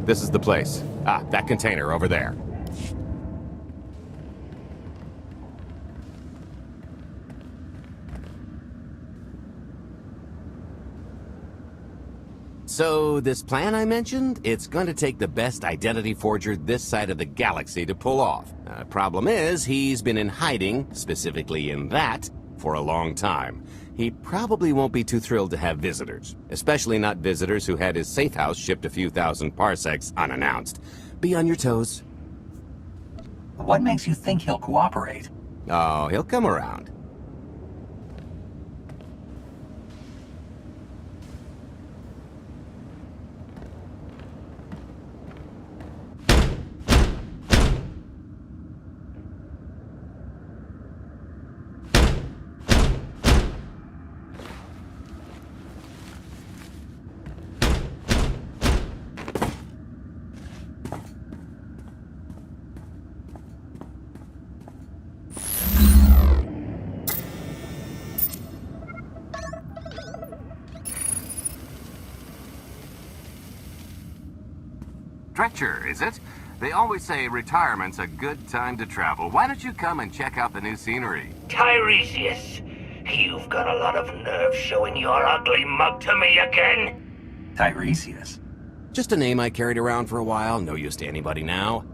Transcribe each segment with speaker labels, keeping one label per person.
Speaker 1: this is the place. Ah, that container over there. So, this plan I mentioned, it's going to take the best identity forger this side of the galaxy to pull off. Problem is, he's been in hiding, specifically in that, for a long time. He probably won't be too thrilled to have visitors, especially not visitors who had his safe house shipped a few thousand parsecs unannounced. Be on your toes.
Speaker 2: What makes you think he'll cooperate?
Speaker 1: Oh, he'll come around. Dretcher, is it? They always say retirement's a good time to travel. Why don't you come and check out the new scenery?
Speaker 3: Tiresias, you've got a lot of nerve showing your ugly mug to me again.
Speaker 2: Tiresias?
Speaker 1: Just a name I carried around for a while, no use to anybody now.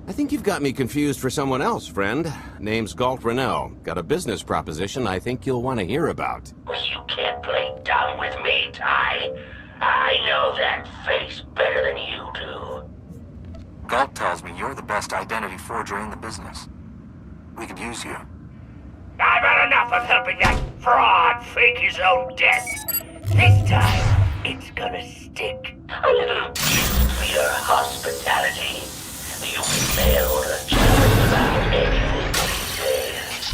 Speaker 1: I think you've got me confused for someone else, friend. Name's Galt Renault. Got a business proposition I think you'll want to hear about.
Speaker 3: You can't play dumb with me, Ty. I know that face better than you do.
Speaker 4: Galt tells me you're the best identity forger in the business. We could use you.
Speaker 3: I've had enough of helping that fraud fake his own death. This time, it's gonna stick. A little gift for your hospitality. You failed a child without anything he says.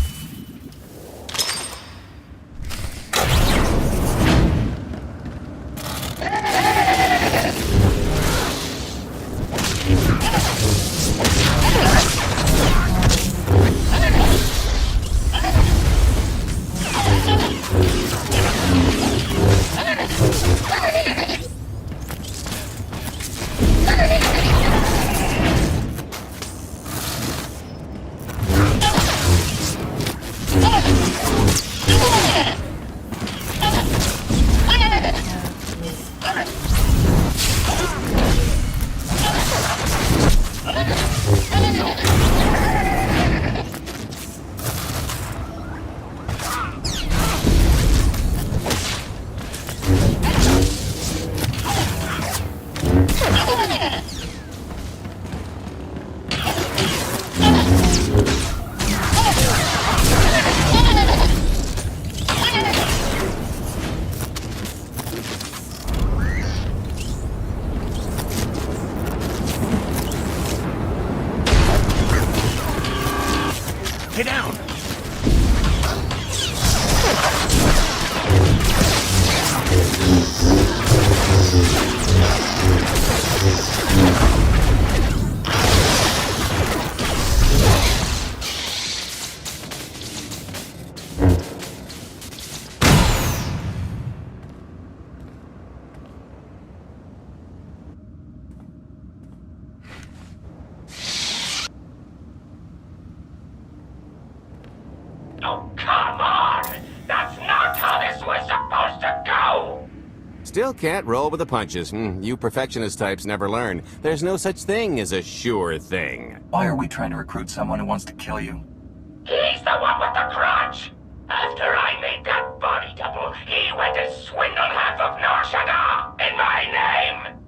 Speaker 1: Get down!
Speaker 3: Oh, come on! That's not how this was supposed to go!
Speaker 1: Still can't roll with the punches. You perfectionist types never learn. There's no such thing as a sure thing.
Speaker 2: Why are we trying to recruit someone who wants to kill you?
Speaker 3: He's the one with the grudge! After I made that body double, he went and swindled half of Norshada in my name!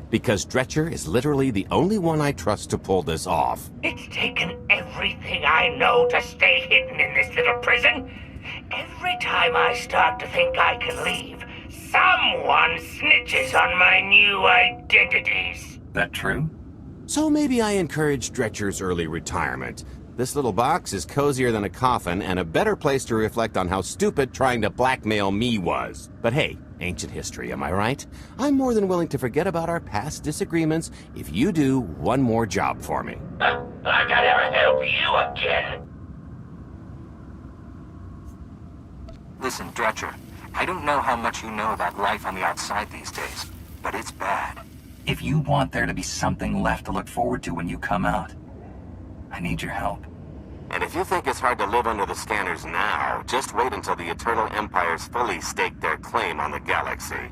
Speaker 1: Because Dretcher is literally the only one I trust to pull this off.
Speaker 3: It's taken everything I know to stay hidden in this little prison. Every time I start to think I can leave, someone snitches on my new identities.
Speaker 2: That true?
Speaker 1: So maybe I encourage Dretcher's early retirement. This little box is cozier than a coffin and a better place to reflect on how stupid trying to blackmail me was. But hey, ancient history, am I right? I'm more than willing to forget about our past disagreements if you do one more job for me.
Speaker 3: I gotta ever help you again.
Speaker 4: Listen, Dretcher, I don't know how much you know about life on the outside these days, but it's bad.
Speaker 2: If you want there to be something left to look forward to when you come out, I need your help.
Speaker 1: And if you think it's hard to live under the scanners now, just wait until the Eternal Empires fully stake their claim on the galaxy.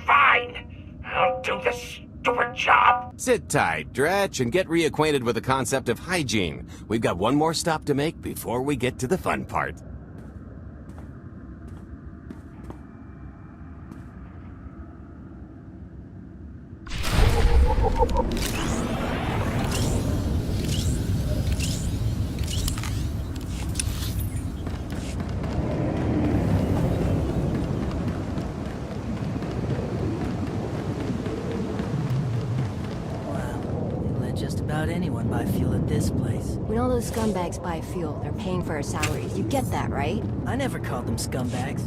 Speaker 3: Fine. I'll do the stupid job.
Speaker 1: Sit tight, Dretch, and get reacquainted with the concept of hygiene. We've got one more stop to make before we get to the fun part.
Speaker 5: Just about anyone buy fuel at this place.
Speaker 6: When all those scumbags buy fuel, they're paying for our salaries. You get that, right?
Speaker 5: I never called them scumbags.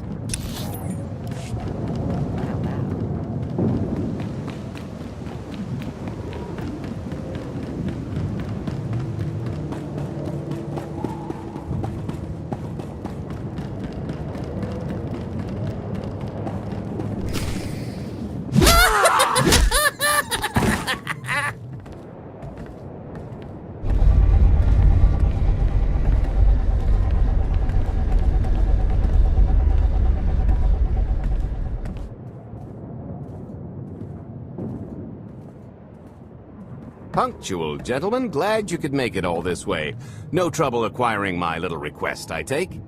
Speaker 1: Punctual, gentlemen. Glad you could make it all this way. No trouble acquiring my little request, I take?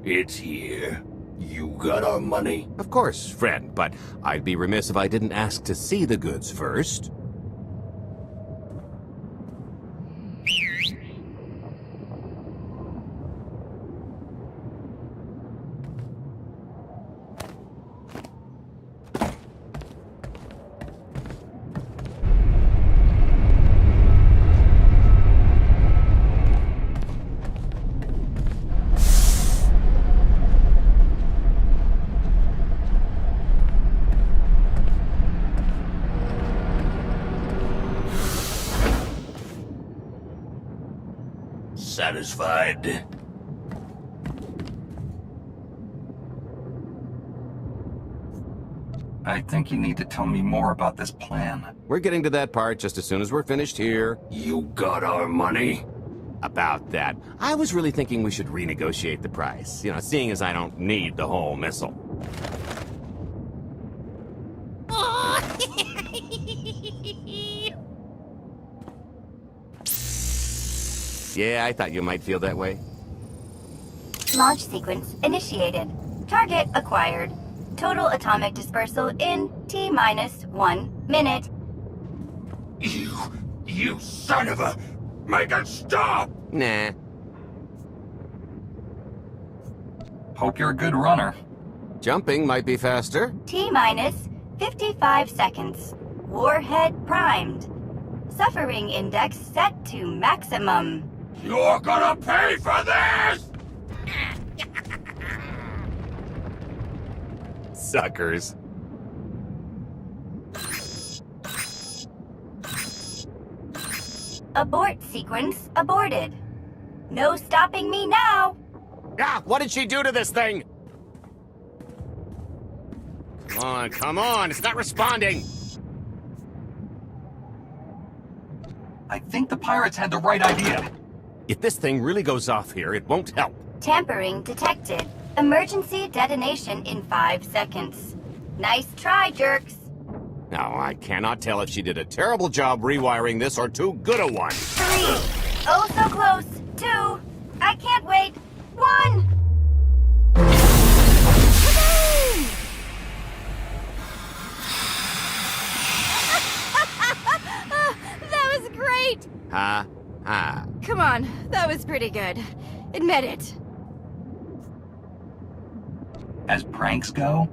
Speaker 7: It's here. You got our money?
Speaker 1: Of course, friend, but I'd be remiss if I didn't ask to see the goods first.
Speaker 7: Satisfied?
Speaker 2: I think you need to tell me more about this plan.
Speaker 1: We're getting to that part just as soon as we're finished here.
Speaker 7: You got our money?
Speaker 1: About that, I was really thinking we should renegotiate the price. You know, seeing as I don't need the whole missile. Yeah, I thought you might feel that way.
Speaker 8: Launch sequence initiated. Target acquired. Total atomic dispersal in T-minus 1 minute.
Speaker 7: You son of a... Make it stop!
Speaker 1: Nah.
Speaker 2: Hope you're a good runner.
Speaker 1: Jumping might be faster.
Speaker 8: T-minus 55 seconds. Warhead primed. Suffering index set to maximum.
Speaker 7: You're gonna pay for this!
Speaker 1: Suckers.
Speaker 8: Abort sequence aborted. No stopping me now.
Speaker 1: Ah, what did she do to this thing? Come on, it's not responding.
Speaker 2: I think the pirates had the right idea.
Speaker 1: If this thing really goes off here, it won't help.
Speaker 8: Tampering detected. Emergency detonation in 5 seconds. Nice try, jerks.
Speaker 1: Now, I cannot tell if she did a terrible job rewiring this or too good a one.
Speaker 8: 3. Oh, so close. 2. I can't wait. 1.
Speaker 6: That was great!
Speaker 1: Ha, ha.
Speaker 6: Come on, that was pretty good. Admit it.
Speaker 2: As pranks go,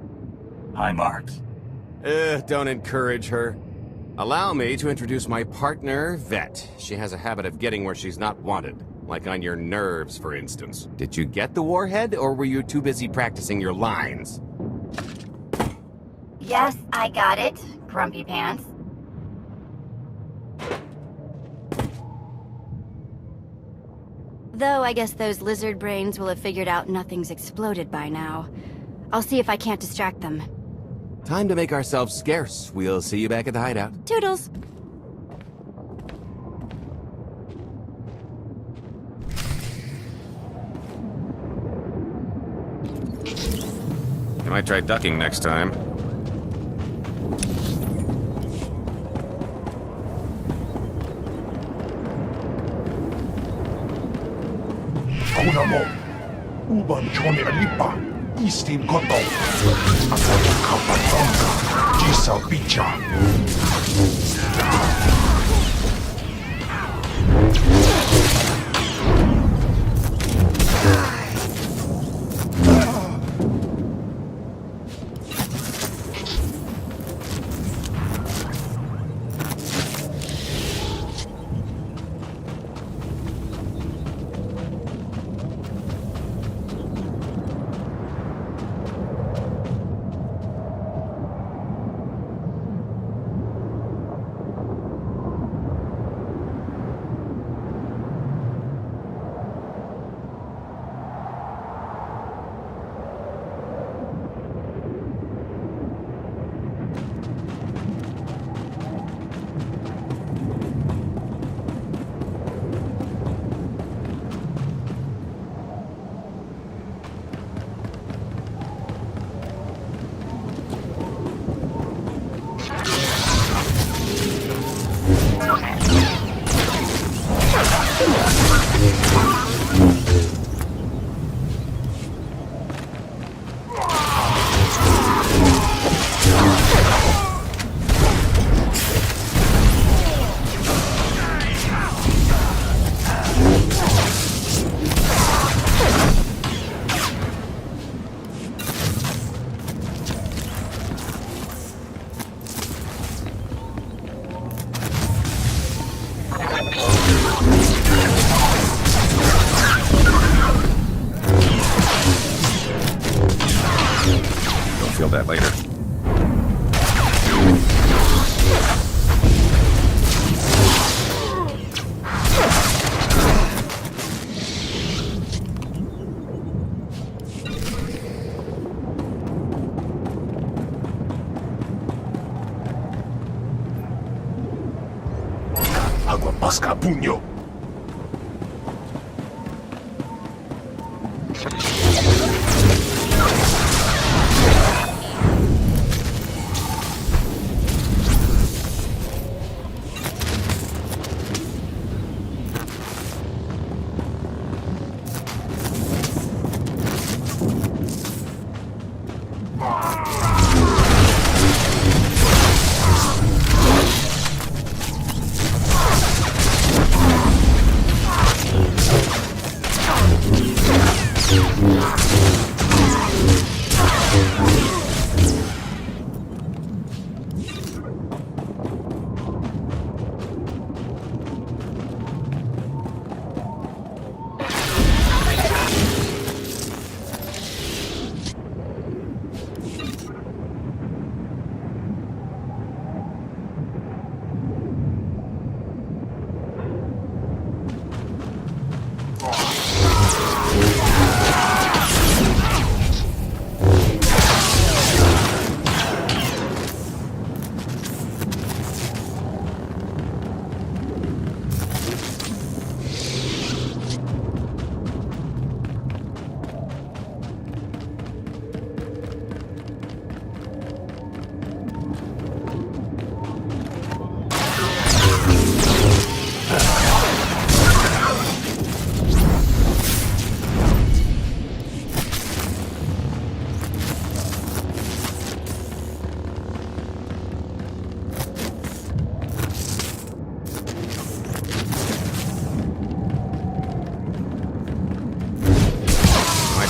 Speaker 2: I'm Marks.
Speaker 1: Don't encourage her. Allow me to introduce my partner, Vet. She has a habit of getting where she's not wanted. Like on your nerves, for instance. Did you get the warhead, or were you too busy practicing your lines?
Speaker 8: Yes, I got it, Grumpy Pants. Though I guess those lizard brains will have figured out nothing's exploded by now. I'll see if I can't distract them.
Speaker 1: Time to make ourselves scarce. We'll see you back at the hideout.
Speaker 8: Toodles!
Speaker 1: You might try ducking next time.
Speaker 9: Kunamo, uban chone alipa, istin koto, ataka kapatonga, jisa bicha.
Speaker 1: Feel that later.
Speaker 9: Agua pasca puño.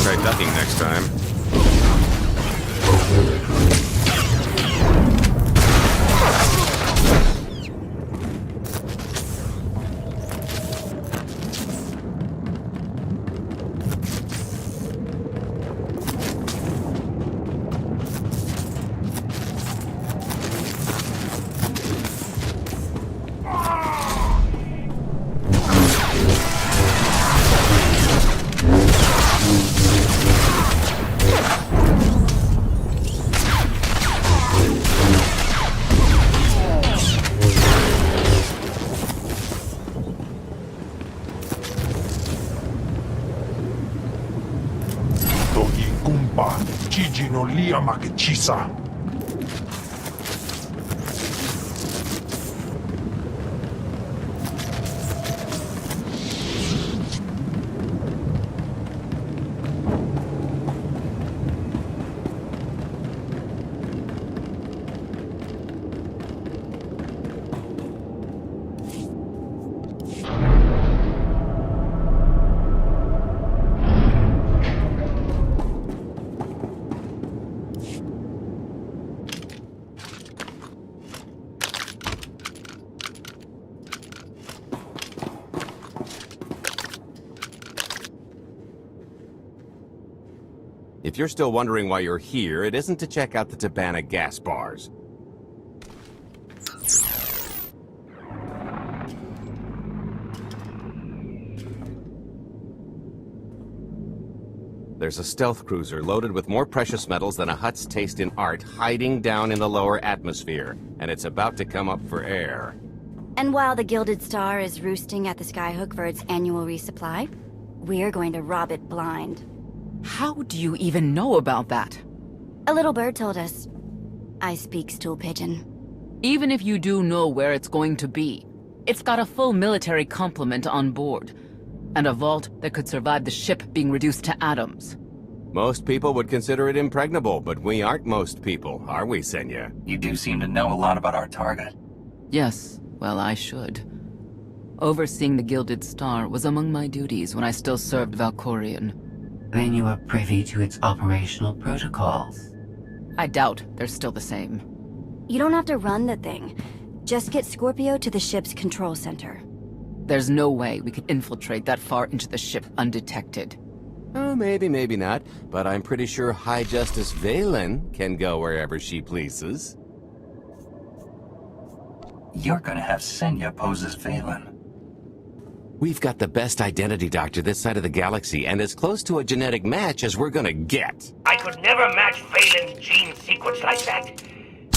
Speaker 1: Try ducking next time.
Speaker 9: lipa, Gigi no lia makechisa.
Speaker 1: If you're still wondering why you're here, it isn't to check out the Tabana gas bars. There's a stealth cruiser loaded with more precious metals than a hut's taste in art hiding down in the lower atmosphere, and it's about to come up for air.
Speaker 8: And while the Gilded Star is roosting at the Skyhook for its annual resupply, we're going to rob it blind.
Speaker 10: How do you even know about that?
Speaker 8: A little bird told us. I speak stool pigeon.
Speaker 10: Even if you do know where it's going to be, it's got a full military complement on board, and a vault that could survive the ship being reduced to atoms.
Speaker 1: Most people would consider it impregnable, but we aren't most people, are we, Senya?
Speaker 2: You do seem to know a lot about our target.
Speaker 10: Yes, well, I should. Overseeing the Gilded Star was among my duties when I still served Valkorion.
Speaker 11: Then you are privy to its operational protocols.
Speaker 10: I doubt they're still the same.
Speaker 8: You don't have to run the thing. Just get Scorpio to the ship's control center.
Speaker 10: There's no way we could infiltrate that far into the ship undetected.
Speaker 1: Oh, maybe, maybe not, but I'm pretty sure High Justice Valen can go wherever she pleases.
Speaker 2: You're gonna have Senya pose as Valen.
Speaker 1: We've got the best identity doctor this side of the galaxy, and as close to a genetic match as we're gonna get.
Speaker 3: I could never match Valen's gene sequence like that.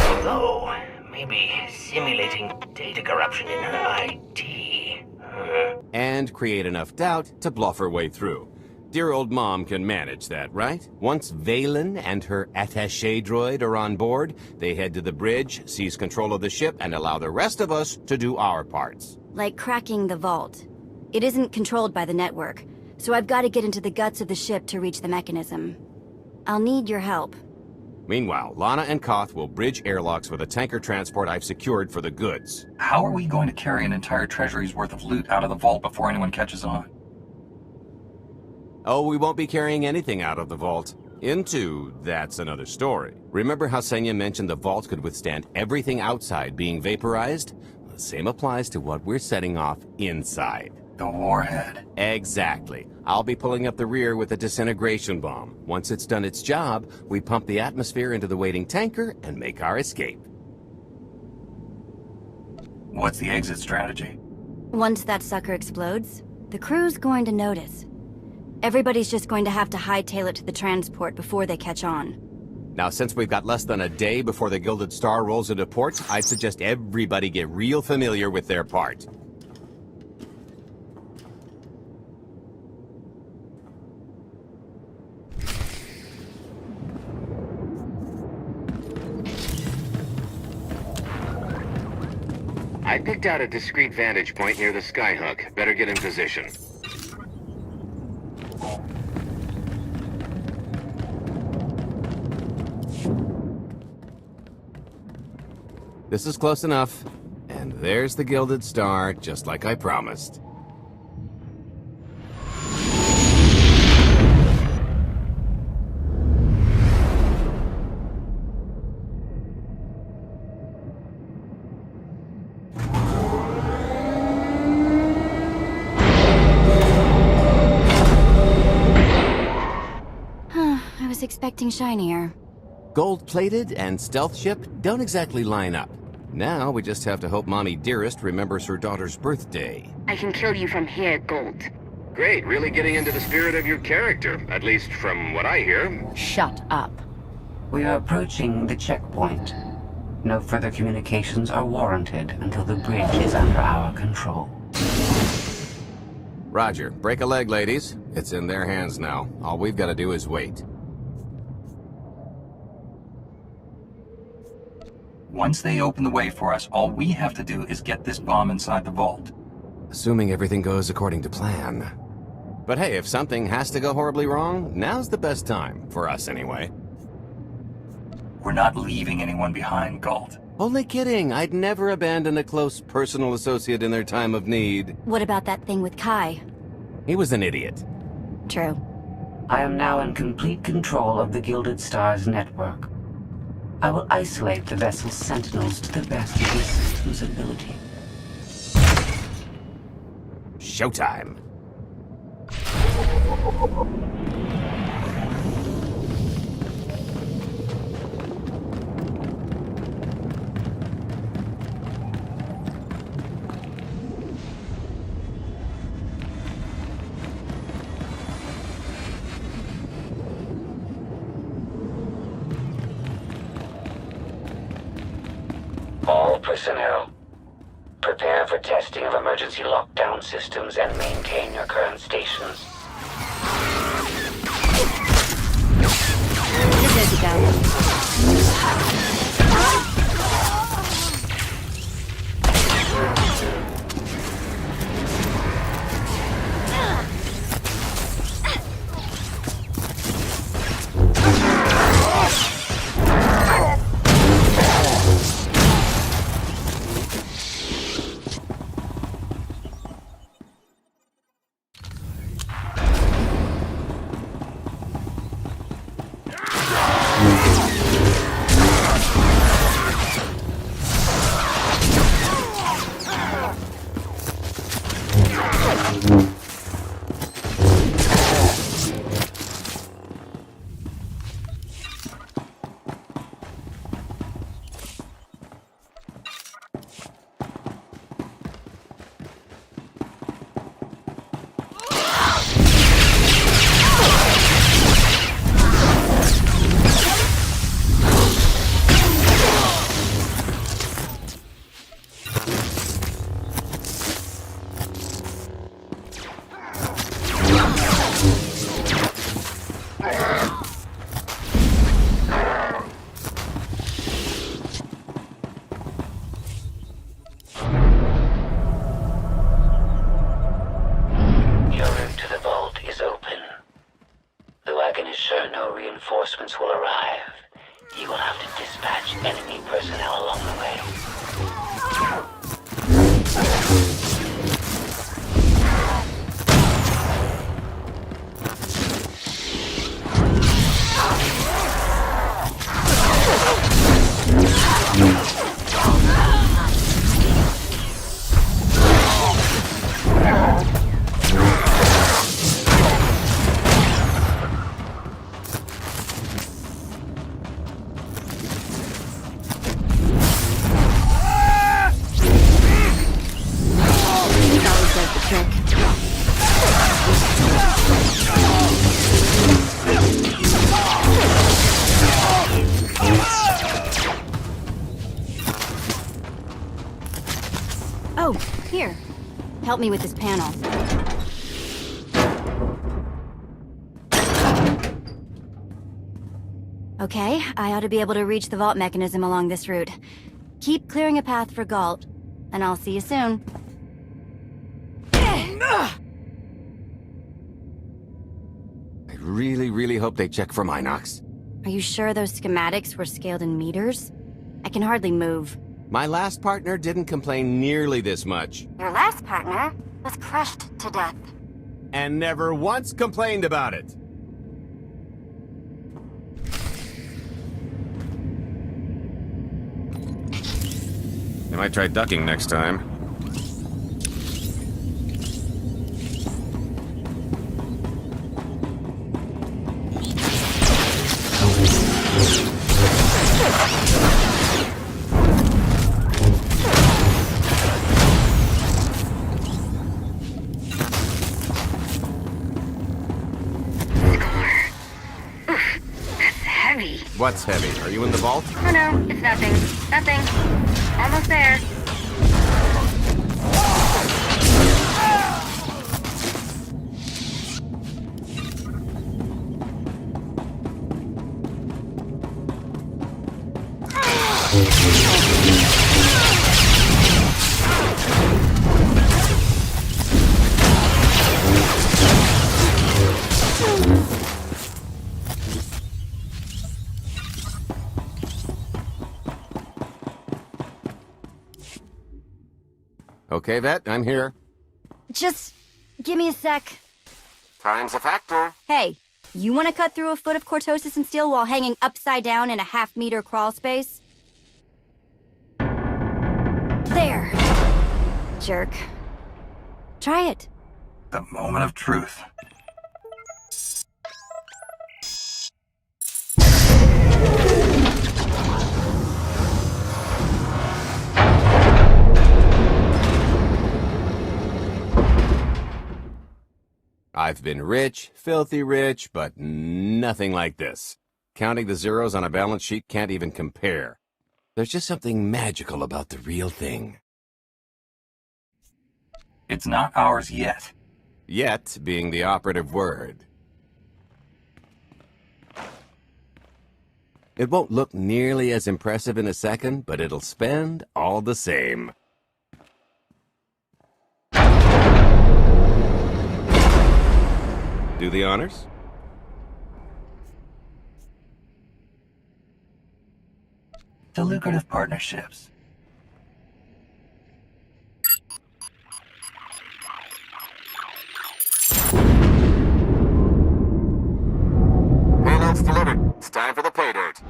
Speaker 3: Although, maybe simulating data corruption in her ID.
Speaker 1: And create enough doubt to bluff her way through. Dear old mom can manage that, right? Once Valen and her attaché droid are on board, they head to the bridge, seize control of the ship, and allow the rest of us to do our parts.
Speaker 8: Like cracking the vault. It isn't controlled by the network, so I've got to get into the guts of the ship to reach the mechanism. I'll need your help.
Speaker 1: Meanwhile, Lana and Koth will bridge airlocks with a tanker transport I've secured for the goods.
Speaker 2: How are we going to carry an entire treasury's worth of loot out of the vault before anyone catches on?
Speaker 1: Oh, we won't be carrying anything out of the vault. That's another story. Remember how Senya mentioned the vault could withstand everything outside being vaporized? The same applies to what we're setting off inside.
Speaker 2: The warhead.
Speaker 1: Exactly. I'll be pulling up the rear with a disintegration bomb. Once it's done its job, we pump the atmosphere into the waiting tanker and make our escape.
Speaker 2: What's the exit strategy?
Speaker 8: Once that sucker explodes, the crew's going to notice. Everybody's just going to have to hightail it to the transport before they catch on.
Speaker 1: Now, since we've got less than a day before the Gilded Star rolls into port, I'd suggest everybody get real familiar with their part. I picked out a discreet vantage point near the Skyhook. Better get in position. This is close enough. And there's the Gilded Star, just like I promised.
Speaker 8: I was expecting shinier.
Speaker 1: Gold-plated and stealth ship don't exactly line up. Now we just have to hope Mommy Dearest remembers her daughter's birthday.
Speaker 12: I can kill you from here, Gold.
Speaker 1: Great, really getting into the spirit of your character, at least from what I hear.
Speaker 10: Shut up.
Speaker 11: We are approaching the checkpoint. No further communications are warranted until the bridge is under our control.
Speaker 1: Roger. Break a leg, ladies. It's in their hands now. All we've got to do is wait.
Speaker 2: Once they open the way for us, all we have to do is get this bomb inside the vault.
Speaker 1: Assuming everything goes according to plan. But hey, if something has to go horribly wrong, now's the best time, for us anyway.
Speaker 2: We're not leaving anyone behind, Galt.
Speaker 1: Only kidding, I'd never abandon a close personal associate in their time of need.
Speaker 8: What about that thing with Kai?
Speaker 1: He was an idiot.
Speaker 8: True.
Speaker 11: I am now in complete control of the Gilded Stars network. I will isolate the vessel's sentinels to the best of the system's ability.
Speaker 1: Showtime.
Speaker 3: All personnel, prepare for testing of emergency lockdown systems and maintain your current stations.
Speaker 8: You're good to go.
Speaker 3: Reinforcements will arrive. You will have to dispatch enemy personnel along the way.
Speaker 8: Oh, here. Help me with this panel. Okay, I ought to be able to reach the vault mechanism along this route. Keep clearing a path for Galt, and I'll see you soon.
Speaker 1: I really hope they check for Minox.
Speaker 8: Are you sure those schematics were scaled in meters? I can hardly move.
Speaker 1: My last partner didn't complain nearly this much.
Speaker 8: Your last partner was crushed to death.
Speaker 1: And never once complained about it. I might try ducking next time. What's heavy? Are you in the vault?
Speaker 12: Oh no, it's nothing. Nothing. Almost there.
Speaker 1: Okay, Vet, I'm here.
Speaker 8: Just give me a sec.
Speaker 4: Time's a factor.
Speaker 8: Hey, you want to cut through a foot of cortosis and steel while hanging upside down in a half-meter crawl space? There. Jerk. Try it.
Speaker 2: The moment of truth.
Speaker 1: I've been rich, filthy rich, but nothing like this. Counting the zeros on a balance sheet can't even compare. There's just something magical about the real thing.
Speaker 2: It's not ours yet.
Speaker 1: Yet being the operative word. It won't look nearly as impressive in a second, but it'll spend all the same. Do the honors?
Speaker 2: To lucrative partnerships.
Speaker 4: Payload's delivered. It's time for the pay dirt.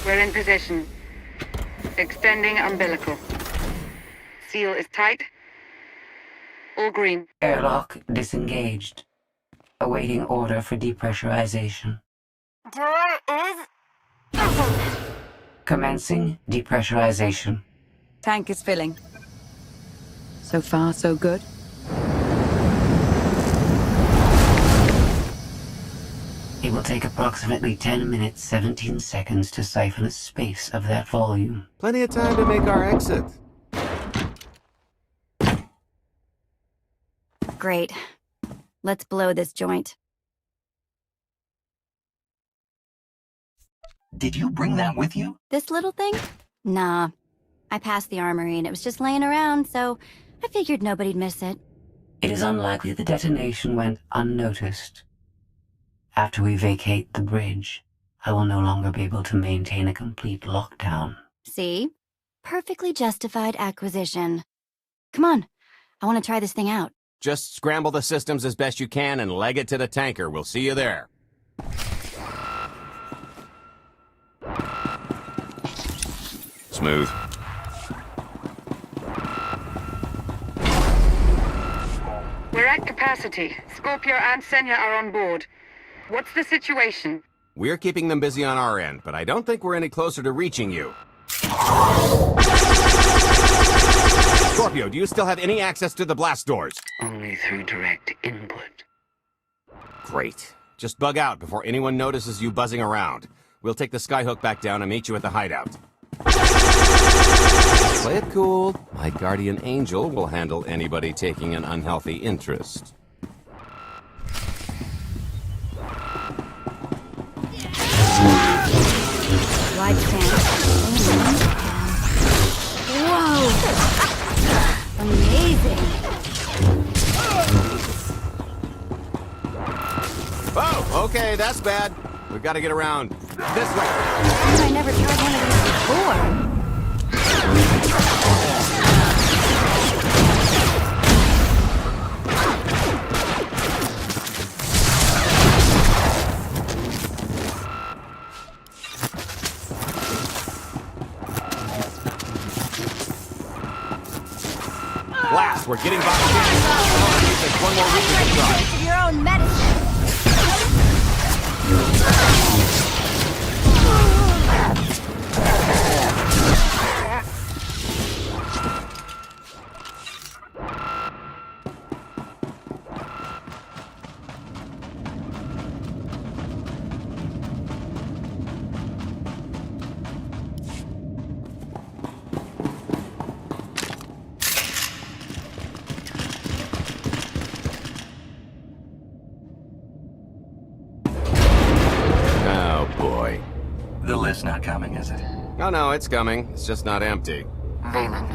Speaker 12: We're in position. Extending umbilical. Seal is tight. All green.
Speaker 11: Airlock disengaged. Awaiting order for depressurization.
Speaker 8: Door is...
Speaker 11: Commencing depressurization.
Speaker 10: Tank is filling. So far, so good.
Speaker 11: It will take approximately 10 minutes, 17 seconds to siphon a space of that volume.
Speaker 1: Plenty of time to make our exit.
Speaker 8: Great. Let's blow this joint.
Speaker 2: Did you bring that with you?
Speaker 8: This little thing? Nah. I passed the armory and it was just laying around, so I figured nobody'd miss it.
Speaker 11: It is unlikely the detonation went unnoticed. After we vacate the bridge, I will no longer be able to maintain a complete lockdown.
Speaker 8: See? Perfectly justified acquisition. Come on. I want to try this thing out.
Speaker 1: Just scramble the systems as best you can and leg it to the tanker. We'll see you there. Smooth.
Speaker 12: We're at capacity. Scorpio and Senya are on board. What's the situation?
Speaker 1: We're keeping them busy on our end, but I don't think we're any closer to reaching you. Scorpio, do you still have any access to the blast doors?
Speaker 11: Only through direct input.
Speaker 1: Great. Just bug out before anyone notices you buzzing around. We'll take the skyhook back down and meet you at the hideout. Play it cool. My guardian angel will handle anybody taking an unhealthy interest.
Speaker 8: Light stand. Whoa! Amazing!
Speaker 1: Oh, okay, that's bad. We've got to get around this way.
Speaker 8: I never tried one of these before.
Speaker 1: Blast, we're getting boxed in. There's one more week we can try.
Speaker 8: Taste of your own medicine.
Speaker 2: The list's not coming, is it?
Speaker 1: Oh no, it's coming. It's just not empty.
Speaker 11: Valen.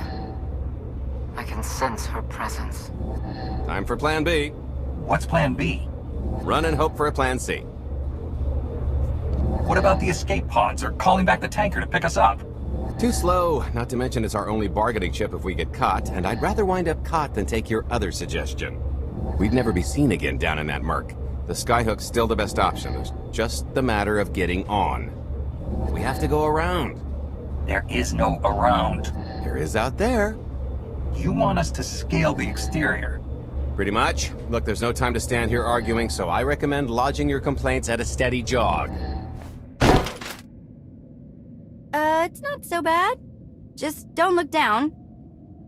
Speaker 11: I can sense her presence.
Speaker 1: Time for Plan B.
Speaker 2: What's Plan B?
Speaker 1: Run and hope for a plan C.
Speaker 2: What about the escape pods or calling back the tanker to pick us up?
Speaker 1: Too slow, not to mention it's our only bargaining chip if we get caught, and I'd rather wind up caught than take your other suggestion. We'd never be seen again down in that murk. The skyhook's still the best option. It's just the matter of getting on. We have to go around.
Speaker 2: There is no around.
Speaker 1: There is out there.
Speaker 2: You want us to scale the exterior?
Speaker 1: Pretty much. Look, there's no time to stand here arguing, so I recommend lodging your complaints at a steady jog.
Speaker 8: It's not so bad. Just don't look down.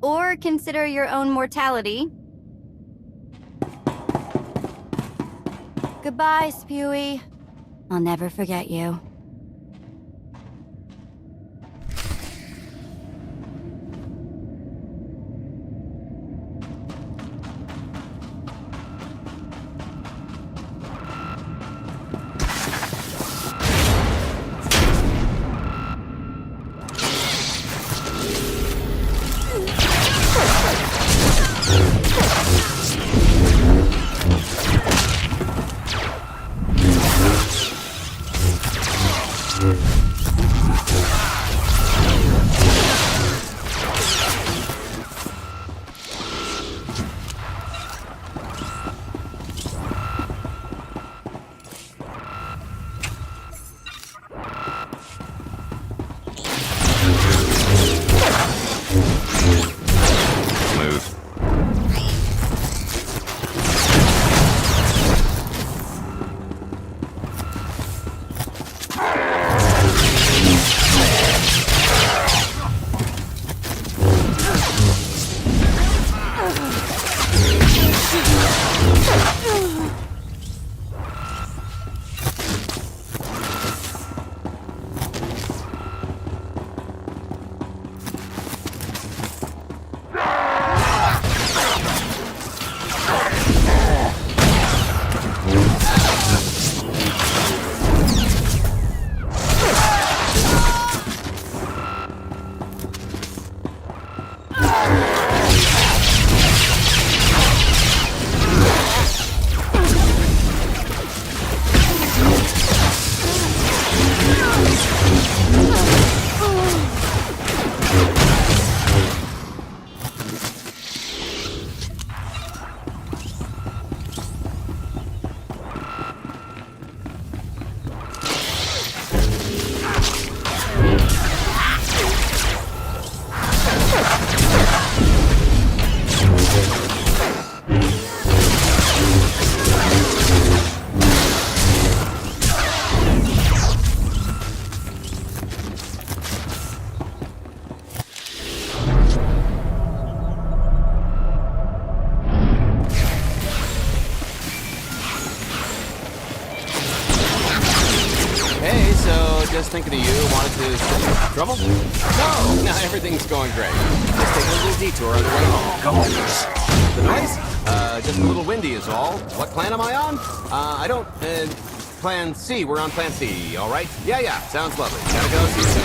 Speaker 8: Or consider your own mortality. Goodbye, Spewy. I'll never forget you.
Speaker 1: Just thinking of you, wanted to... Trouble? No, everything's going great. Just take a little detour on the way home.
Speaker 2: Go on.
Speaker 1: The noise? Just a little windy is all. What plan am I on? I don't... Plan C. We're on Plan C, all right? Yeah, sounds lovely. Gotta go. See you soon.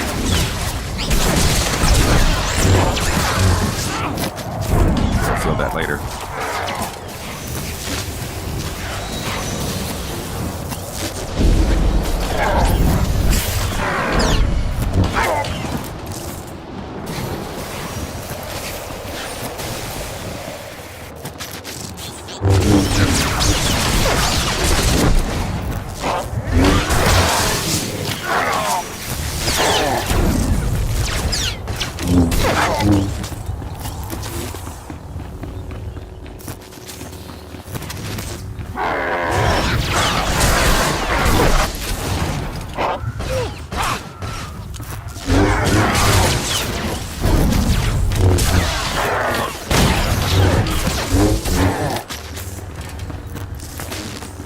Speaker 2: I'll feel that later.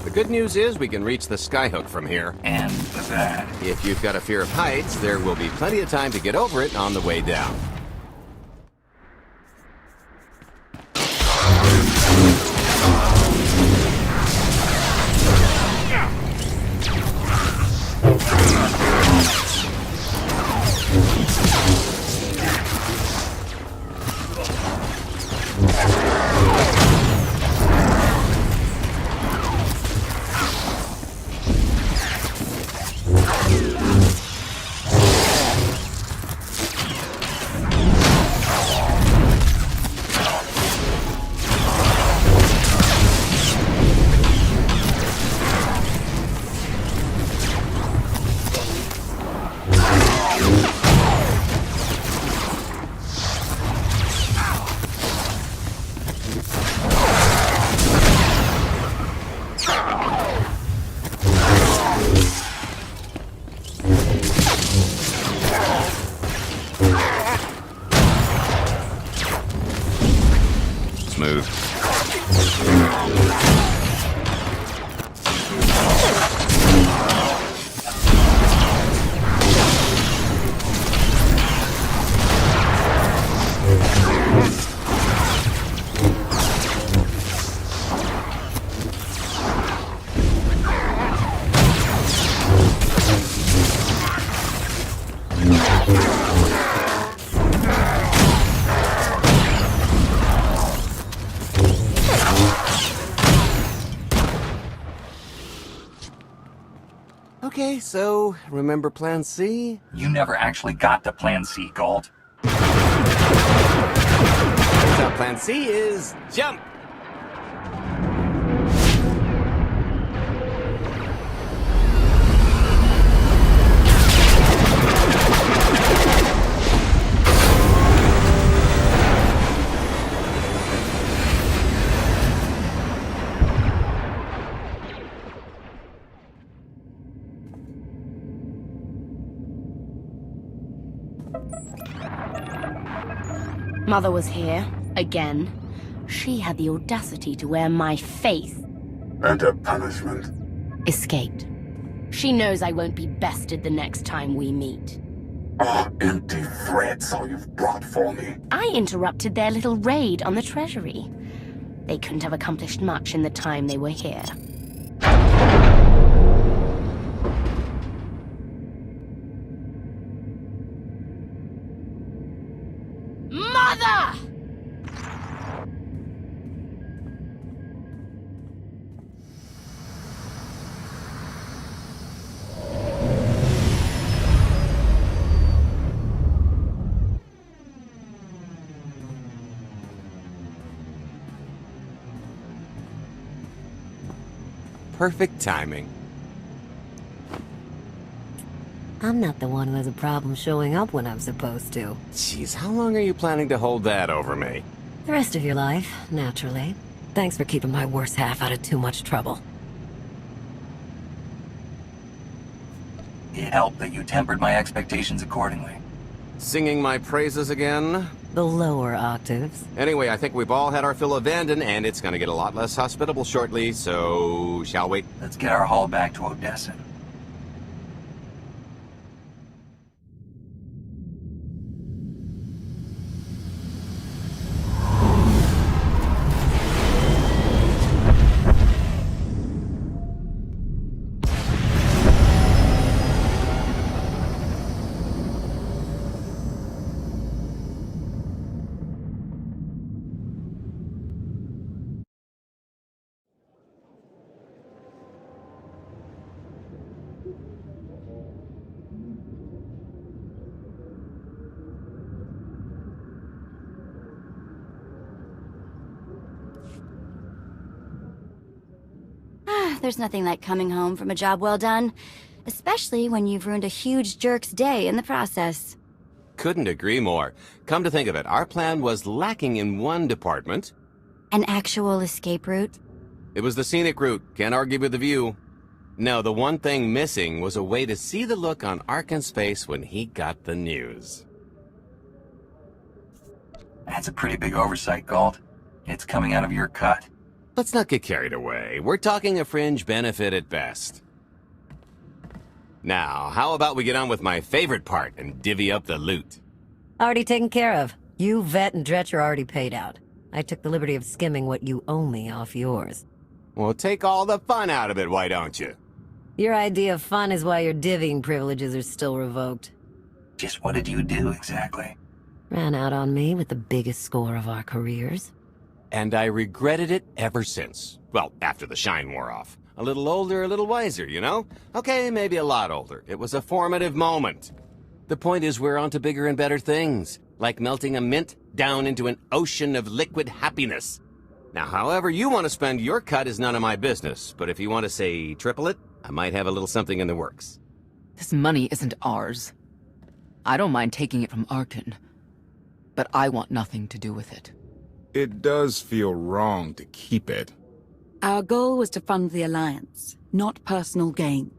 Speaker 1: The good news is we can reach the skyhook from here.
Speaker 2: And the bad.
Speaker 1: If you've got a fear of heights, there will be plenty of time to get over it on the way down. Okay, so remember Plan C?
Speaker 2: You never actually got to Plan C, Galt.
Speaker 1: Turns out Plan C is jump!
Speaker 13: Mother was here, again. She had the audacity to wear my face.
Speaker 9: And a punishment?
Speaker 13: Escaped. She knows I won't be bested the next time we meet.
Speaker 9: Empty threats all you've brought for me.
Speaker 13: I interrupted their little raid on the treasury. They couldn't have accomplished much in the time they were here. Mother!
Speaker 1: Perfect timing.
Speaker 6: I'm not the one who has a problem showing up when I'm supposed to.
Speaker 1: Jeez, how long are you planning to hold that over me?
Speaker 6: The rest of your life, naturally. Thanks for keeping my worse half out of too much trouble.
Speaker 2: It helped that you tempered my expectations accordingly.
Speaker 1: Singing my praises again?
Speaker 6: The lower octaves.
Speaker 1: Anyway, I think we've all had our fill of Vanden, and it's gonna get a lot less hospitable shortly, so shall we?
Speaker 2: Let's get our haul back to Odessa.
Speaker 8: There's nothing like coming home from a job well done, especially when you've ruined a huge jerk's day in the process.
Speaker 1: Couldn't agree more. Come to think of it, our plan was lacking in one department.
Speaker 8: An actual escape route?
Speaker 1: It was the scenic route. Can't argue with the view. No, the one thing missing was a way to see the look on Arkan's face when he got the news.
Speaker 2: That's a pretty big oversight, Galt. It's coming out of your cut.
Speaker 1: Let's not get carried away. We're talking a fringe benefit at best. Now, how about we get on with my favorite part and divvy up the loot?
Speaker 6: Already taken care of. You, Vet, and Dretch are already paid out. I took the liberty of skimming what you owe me off yours.
Speaker 1: Well, take all the fun out of it, why don't you?
Speaker 6: Your idea of fun is why your divvying privileges are still revoked.
Speaker 2: Just what did you do, exactly?
Speaker 6: Ran out on me with the biggest score of our careers.
Speaker 1: And I regretted it ever since. Well, after the shine wore off. A little older, a little wiser, you know? Okay, maybe a lot older. It was a formative moment. The point is we're on to bigger and better things, like melting a mint down into an ocean of liquid happiness. Now, however you want to spend your cut is none of my business, but if you want to say triple it, I might have a little something in the works.
Speaker 10: This money isn't ours. I don't mind taking it from Arkan, but I want nothing to do with it.
Speaker 14: It does feel wrong to keep it.
Speaker 15: Our goal was to fund the Alliance, not personal gain.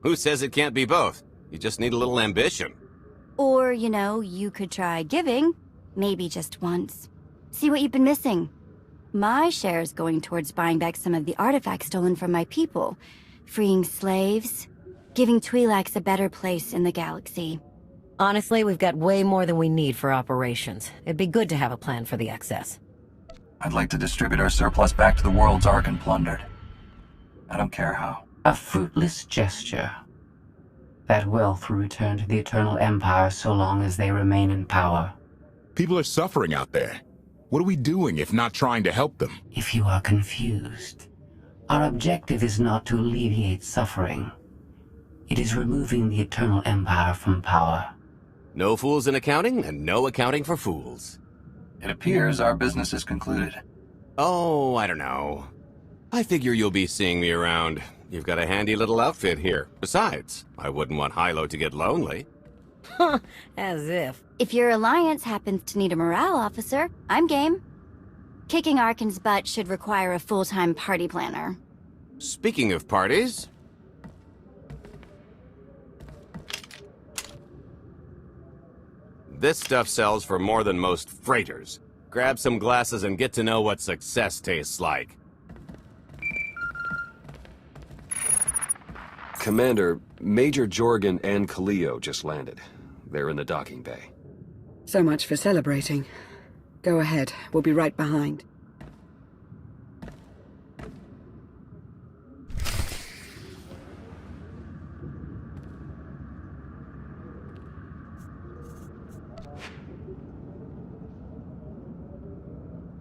Speaker 1: Who says it can't be both? You just need a little ambition.
Speaker 8: Or, you know, you could try giving. Maybe just once. See what you've been missing. My share is going towards buying back some of the artifacts stolen from my people, freeing slaves, giving Twi'leks a better place in the galaxy.
Speaker 6: Honestly, we've got way more than we need for operations. It'd be good to have a plan for the excess.
Speaker 2: I'd like to distribute our surplus back to the worlds Arkan plundered. I don't care how.
Speaker 11: A fruitless gesture. That wealth will return to the Eternal Empire so long as they remain in power.
Speaker 14: People are suffering out there. What are we doing if not trying to help them?
Speaker 11: If you are confused, our objective is not to alleviate suffering. It is removing the Eternal Empire from power.
Speaker 1: No fools in accounting, and no accounting for fools.
Speaker 2: It appears our business is concluded.
Speaker 1: Oh, I don't know. I figure you'll be seeing me around. You've got a handy little outfit here. Besides, I wouldn't want Hilo to get lonely.
Speaker 6: As if.
Speaker 8: If your alliance happens to need a morale officer, I'm game. Kicking Arkan's butt should require a full-time party planner.
Speaker 1: Speaking of parties... This stuff sells for more than most freighters. Grab some glasses and get to know what success tastes like.
Speaker 16: Commander, Major Jorgen and Kaleo just landed. They're in the docking bay.
Speaker 15: So much for celebrating. Go ahead, we'll be right behind.